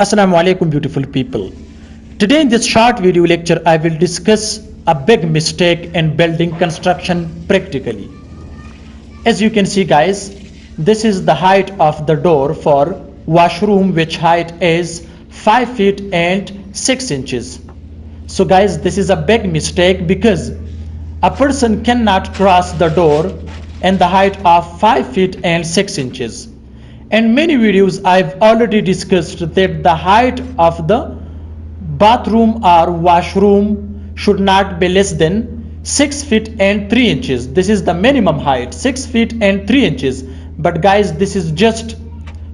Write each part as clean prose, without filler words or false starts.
Assalamu alaikum beautiful people. Today in this short video lecture I will discuss a big mistake in building construction practically. As you can see guys, this is the height of the door for washroom, which height is 5 feet and 6 inches. So guys, this is a big mistake because a person cannot cross the door and the height of 5 feet and 6 inches. In many videos I've already discussed that the height of the bathroom or washroom should not be less than 6 feet and 3 inches. This is the minimum height, 6 feet and 3 inches. But guys, this is just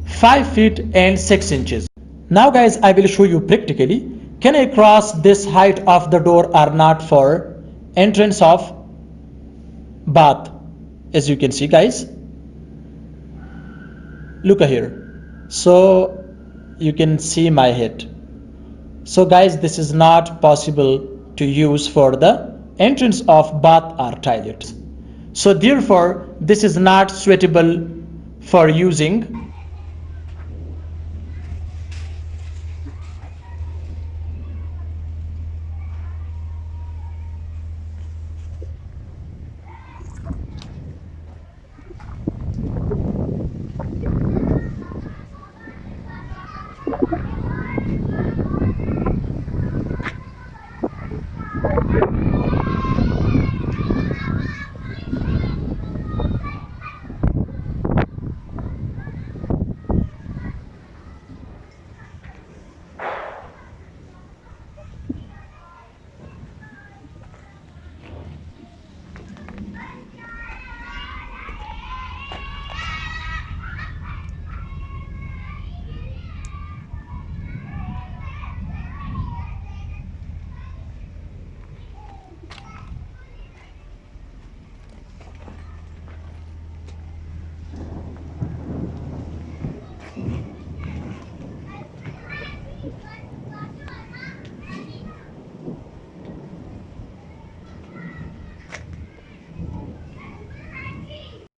5 feet and 6 inches. Now guys, I will show you practically. Can I cross this height of the door or not for entrance of bath? As you can see guys, look here. So you can see my head. So guys, this is not possible to use for the entrance of bath or toilet. So therefore, this is not suitable for using.